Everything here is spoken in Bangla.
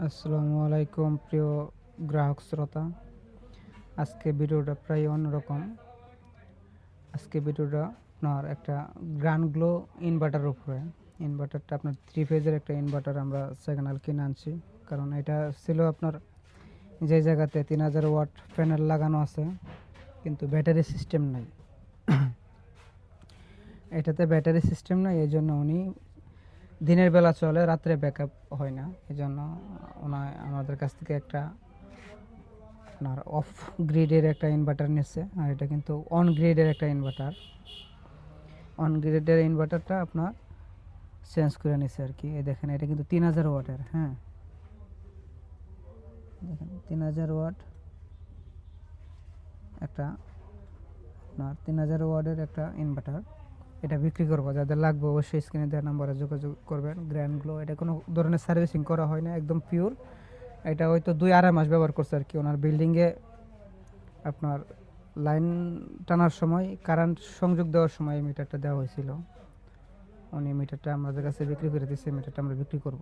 আসসালামু আলাইকুম প্রিয় গ্রাহক শ্রোতা। আজকে ভিডিওটা প্রায় অন্যরকম। আজকে ভিডিওটা আপনার একটা গ্র্যান্ড গ্লো ইনভার্টার উপরে। ইনভার্টারটা আপনার 3 ফেজের একটা ইনভার্টার আমরা সেকেন্ড হ্যান্ড কিনে আনছি, কারণ এটা ছিল আপনার যে জায়গাতে 3000 ওয়াট প্যানেল লাগানো আছে কিন্তু ব্যাটারি সিস্টেম নাই। এটাতে ব্যাটারি সিস্টেম নাই, এই জন্য উনি দিনের বেলা চলে, রাত্রে ব্যাকআপ হয় না। এই জন্য আমাদের কাছ থেকে একটা আপনার অফ গ্রিডের একটা ইনভার্টার নিচ্ছে, আর এটা কিন্তু অন গ্রিডের একটা ইনভার্টার। অন গ্রিডের ইনভার্টারটা আপনার চেঞ্জ করে নিচ্ছে আর কি। এই দেখেন, এটা কিন্তু 3000 ওয়াটের। হ্যাঁ, দেখেন 3000 ওয়াট একটা, আপনার 3000 ওয়াটের একটা ইনভার্টার। এটা বিক্রি করবো, যাদের লাগবে অবশ্যই স্ক্রিনে দেওয়া নাম্বারে যোগাযোগ করবেন। গ্র্যান্ড গ্লো, এটা কোনো ধরনের সার্ভিসিং করা হয় না, একদম পিওর। এটা হয়তো 2-2.5 মাস ব্যবহার করছে আর কি। ওনার বিল্ডিংয়ে আপনার লাইন টানার সময়, কারেন্ট সংযোগ দেওয়ার সময় এই মিটারটা দেওয়া হয়েছিল। উনি মিটারটা আমাদের কাছে বিক্রি করে দিচ্ছে, মিটারটা আমরা বিক্রি করব।